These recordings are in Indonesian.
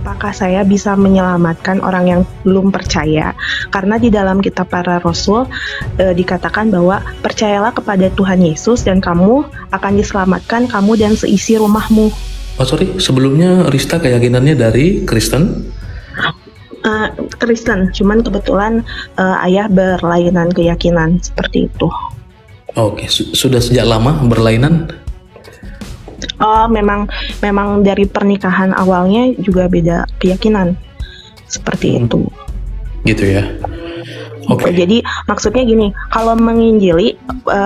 apakah saya bisa menyelamatkan orang yang belum percaya? Karena di dalam kitab para rasul dikatakan bahwa percayalah kepada Tuhan Yesus dan kamu akan diselamatkan, kamu dan seisi rumahmu. Oh sorry, sebelumnya Rista keyakinannya dari Kristen? Kristen, cuman kebetulan ayah berlainan keyakinan seperti itu. Oke, sudah sejak lama berlainan? Memang dari pernikahan awalnya juga beda keyakinan seperti itu. Gitu ya. Oke. Jadi maksudnya gini, kalau menginjili,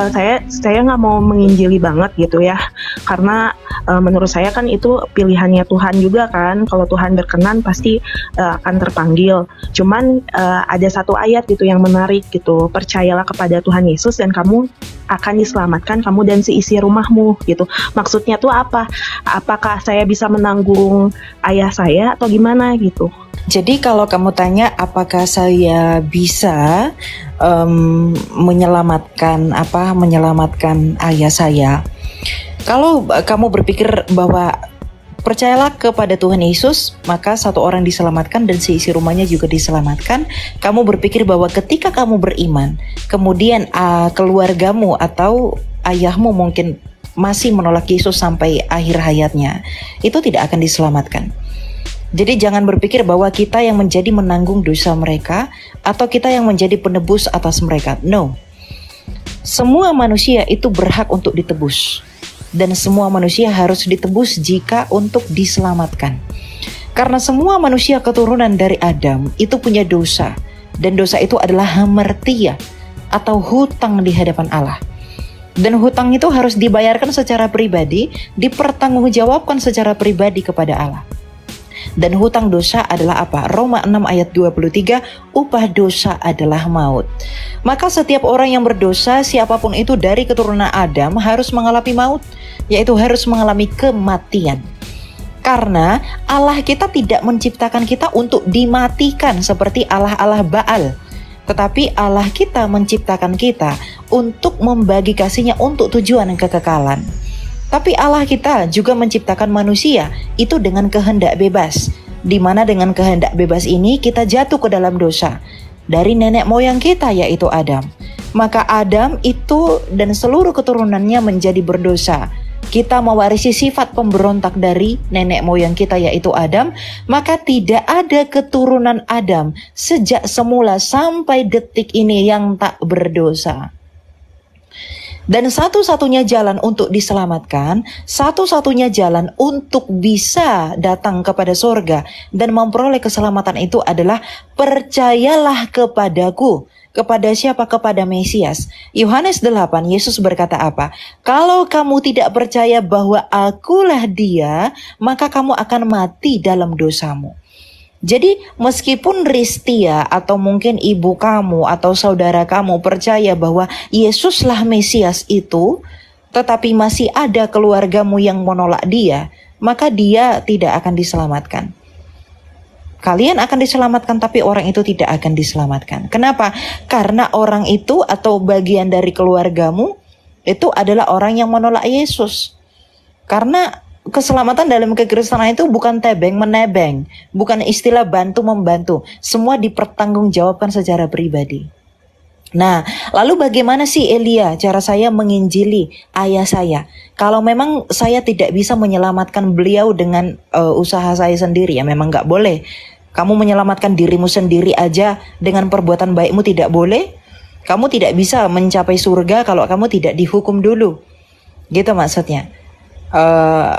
saya nggak mau menginjili banget gitu ya, karena menurut saya kan itu pilihannya Tuhan juga kan. Kalau Tuhan berkenan pasti akan terpanggil. Cuman ada satu ayat gitu yang menarik gitu, percayalah kepada Tuhan Yesus dan kamu akan diselamatkan, kamu dan seisi rumahmu gitu. Maksudnya tuh apa? Apakah saya bisa menanggung ayah saya atau gimana gitu? Jadi kalau kamu tanya apakah saya bisa menyelamatkan ayah saya, kalau kamu berpikir bahwa percayalah kepada Tuhan Yesus, maka satu orang diselamatkan dan seisi rumahnya juga diselamatkan. Kamu berpikir bahwa ketika kamu beriman, kemudian keluargamu atau ayahmu mungkin masih menolak Yesus sampai akhir hayatnya, itu tidak akan diselamatkan. Jadi jangan berpikir bahwa kita yang menjadi menanggung dosa mereka atau kita yang menjadi penebus atas mereka. No. Semua manusia itu berhak untuk ditebus. Dan semua manusia harus ditebus jika untuk diselamatkan. Karena semua manusia keturunan dari Adam itu punya dosa. Dan dosa itu adalah hamartia atau hutang di hadapan Allah. Dan hutang itu harus dibayarkan secara pribadi, dipertanggungjawabkan secara pribadi kepada Allah. Dan hutang dosa adalah apa? Roma 6 ayat 23, upah dosa adalah maut. Maka setiap orang yang berdosa, siapapun itu dari keturunan Adam, harus mengalami maut, yaitu harus mengalami kematian. Karena Allah kita tidak menciptakan kita untuk dimatikan seperti Allah-Allah Baal. Tetapi Allah kita menciptakan kita untuk membagi kasih-Nya untuk tujuan kekekalan. Tapi Allah kita juga menciptakan manusia itu dengan kehendak bebas, di mana dengan kehendak bebas ini kita jatuh ke dalam dosa dari nenek moyang kita yaitu Adam. Maka Adam itu dan seluruh keturunannya menjadi berdosa. Kita mewarisi sifat pemberontak dari nenek moyang kita yaitu Adam, maka tidak ada keturunan Adam sejak semula sampai detik ini yang tak berdosa. Dan satu-satunya jalan untuk diselamatkan, satu-satunya jalan untuk bisa datang kepada sorga dan memperoleh keselamatan itu adalah percayalah kepadaku. Kepada siapa? Kepada Mesias. Yohanes 8, Yesus berkata apa? Kalau kamu tidak percaya bahwa akulah Dia, maka kamu akan mati dalam dosamu. Jadi meskipun Ristia atau mungkin ibu kamu atau saudara kamu percaya bahwa Yesuslah Mesias itu, tetapi masih ada keluargamu yang menolak Dia, maka dia tidak akan diselamatkan. Kalian akan diselamatkan tapi orang itu tidak akan diselamatkan. Kenapa? Karena orang itu atau bagian dari keluargamu itu adalah orang yang menolak Yesus. Karena keselamatan dalam kekristenan itu bukan tebeng-menebeng, bukan istilah bantu-membantu. Semua dipertanggungjawabkan secara pribadi. Nah, lalu bagaimana sih Elia cara saya menginjili ayah saya? Kalau memang saya tidak bisa menyelamatkan beliau dengan usaha saya sendiri, ya memang gak boleh. Kamu menyelamatkan dirimu sendiri aja dengan perbuatan baikmu tidak boleh. Kamu tidak bisa mencapai surga kalau kamu tidak dihukum dulu. Gitu maksudnya.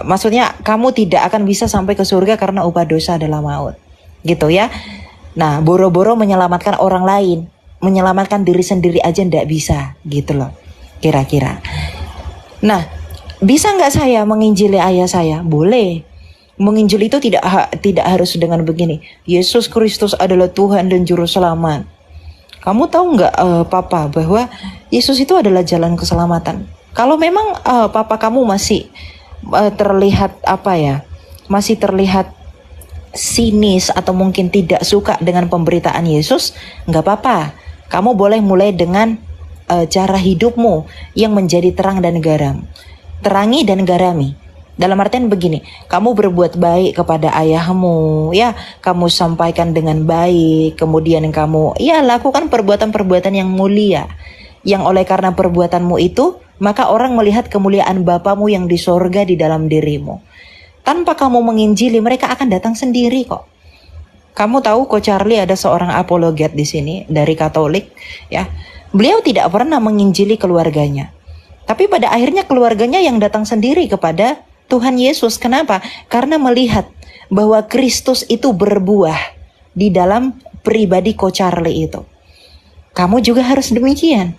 Maksudnya kamu tidak akan bisa sampai ke surga karena upah dosa adalah maut. Gitu ya. Nah, boro-boro menyelamatkan orang lain, menyelamatkan diri sendiri aja ndak bisa, gitu loh, kira-kira. Nah, bisa nggak saya menginjili ayah saya? Boleh. Menginjili itu tidak harus dengan begini. Yesus Kristus adalah Tuhan dan Juru Selamat. Kamu tahu nggak, Papa, bahwa Yesus itu adalah jalan keselamatan? Kalau memang Papa kamu masih terlihat masih terlihat sinis atau mungkin tidak suka dengan pemberitaan Yesus, nggak apa-apa. Kamu boleh mulai dengan cara hidupmu yang menjadi terang dan garam. Terangi dan garami. Dalam artian begini, kamu berbuat baik kepada ayahmu, ya, kamu sampaikan dengan baik, kemudian kamu, ya, lakukan perbuatan-perbuatan yang mulia, yang oleh karena perbuatanmu itu, maka orang melihat kemuliaan Bapamu yang di sorga di dalam dirimu. Tanpa kamu menginjili, mereka akan datang sendiri kok. Kamu tahu Ko Charlie ada seorang apologet di sini dari Katolik, ya. Beliau tidak pernah menginjili keluarganya. Tapi pada akhirnya keluarganya yang datang sendiri kepada Tuhan Yesus. Kenapa? Karena melihat bahwa Kristus itu berbuah di dalam pribadi Ko Charlie itu. Kamu juga harus demikian.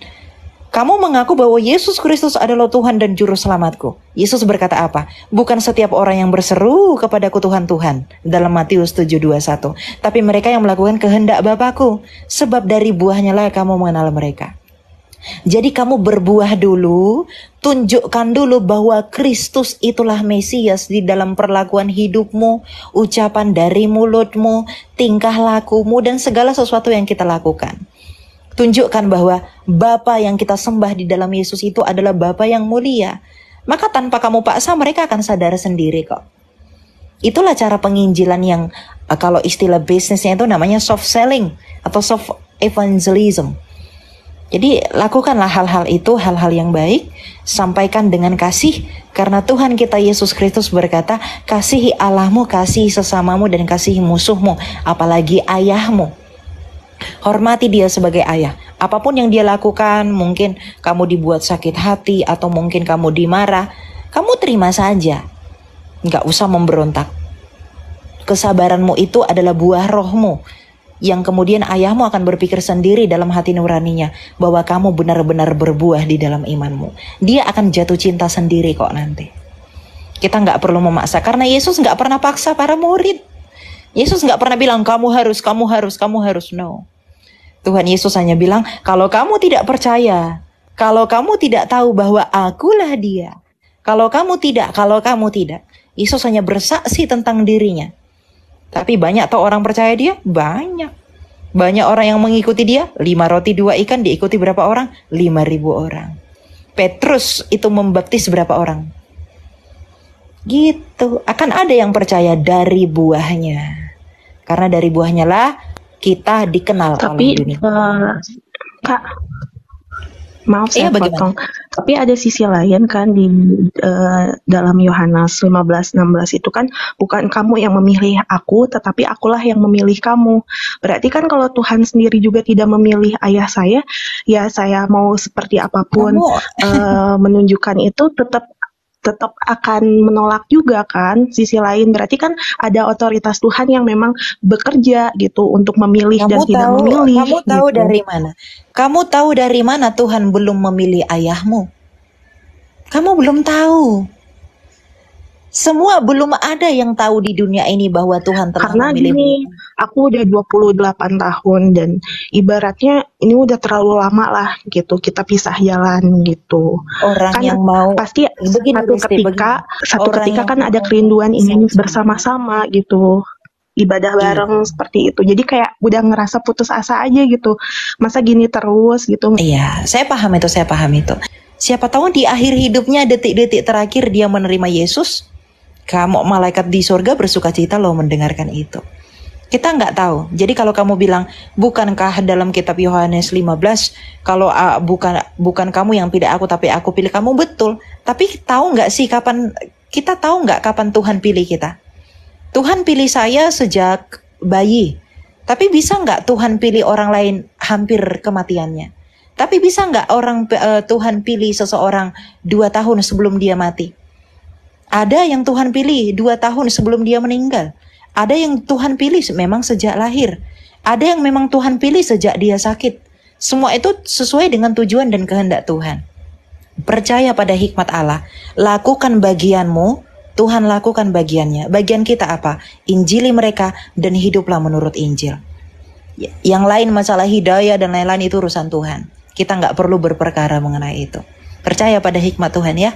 Kamu mengaku bahwa Yesus Kristus adalah Tuhan dan Juru Selamatku. Yesus berkata apa? Bukan setiap orang yang berseru kepadaku Tuhan, Tuhan. Dalam Matius 7:21. Tapi mereka yang melakukan kehendak Bapakku. Sebab dari buahnya lah kamu mengenal mereka. Jadi kamu berbuah dulu, tunjukkan dulu bahwa Kristus itulah Mesias di dalam perlakuan hidupmu, ucapan dari mulutmu, tingkah lakumu, dan segala sesuatu yang kita lakukan. Tunjukkan bahwa Bapa yang kita sembah di dalam Yesus itu adalah Bapa yang mulia. Maka tanpa kamu paksa mereka akan sadar sendiri kok. Itulah cara penginjilan yang kalau istilah bisnisnya itu namanya soft selling atau soft evangelism. Jadi lakukanlah hal-hal itu, hal-hal yang baik, sampaikan dengan kasih, karena Tuhan kita Yesus Kristus berkata, kasihi Allahmu, kasihi sesamamu, dan kasihi musuhmu, apalagi ayahmu. Hormati dia sebagai ayah. Apapun yang dia lakukan, mungkin kamu dibuat sakit hati, atau mungkin kamu dimarah, kamu terima saja. Nggak usah memberontak. Kesabaranmu itu adalah buah rohmu, yang kemudian ayahmu akan berpikir sendiri dalam hati nuraninya bahwa kamu benar-benar berbuah di dalam imanmu. Dia akan jatuh cinta sendiri kok nanti. Kita nggak perlu memaksa, karena Yesus nggak pernah paksa para murid. Yesus nggak pernah bilang kamu harus. No. Tuhan Yesus hanya bilang, kalau kamu tidak percaya, kalau kamu tidak tahu bahwa akulah dia, kalau kamu tidak. Yesus hanya bersaksi tentang dirinya. Tapi banyak tau orang percaya dia? Banyak. Banyak orang yang mengikuti dia. 5 roti 2 ikan diikuti berapa orang? 5.000 orang. Petrus itu membaptis berapa orang? Gitu. Akan ada yang percaya dari buahnya. Karena dari buahnya lah kita dikenal oleh dunia. Kak, maaf saya potong. Tapi ada sisi lain kan di dalam Yohanes 15:16 itu kan, bukan kamu yang memilih aku, tetapi akulah yang memilih kamu. Berarti kan kalau Tuhan sendiri juga tidak memilih ayah saya, ya saya mau seperti apapun menunjukkan itu tetap akan menolak juga kan. Sisi lain berarti kan ada otoritas Tuhan yang memang bekerja gitu untuk memilih dan tidak memilih. Kamu tahu gitu. dari mana? Kamu tahu dari mana Tuhan belum memilih ayahmu? Kamu belum tahu. Semua belum ada yang tahu di dunia ini bahwa Tuhan telah Karena memilih. gini, aku udah 28 tahun dan ibaratnya ini udah terlalu lama lah gitu, kita pisah jalan gitu. Orang Kan yang mau pasti begini, satu ketika kan ada kerinduan ingin bersama-sama gitu. Ibadah bareng seperti itu. Jadi kayak udah ngerasa putus asa aja gitu. Masa gini terus gitu. Iya, saya paham itu. Siapa tahu di akhir hidupnya, detik-detik terakhir dia menerima Yesus. Kamu malaikat di surga bersuka cita loh mendengarkan itu. Kita nggak tahu. Jadi kalau kamu bilang, bukankah dalam kitab Yohanes 15, kalau bukan kamu yang pilih aku, tapi aku pilih kamu, betul. Tapi tahu nggak sih kita tahu nggak kapan Tuhan pilih kita? Tuhan pilih saya sejak bayi. Tapi bisa nggak Tuhan pilih orang lain hampir kematiannya? Tapi bisa nggak Tuhan pilih seseorang 2 tahun sebelum dia mati? Ada yang Tuhan pilih 2 tahun sebelum dia meninggal. Ada yang Tuhan pilih memang sejak lahir. Ada yang memang Tuhan pilih sejak dia sakit. Semua itu sesuai dengan tujuan dan kehendak Tuhan. Percaya pada hikmat Allah. Lakukan bagianmu, Tuhan lakukan bagiannya. Bagian kita apa? Injili mereka dan hiduplah menurut Injil. Yang lain masalah hidayah dan lain-lain itu urusan Tuhan. Kita nggak perlu berperkara mengenai itu. Percaya pada hikmat Tuhan ya.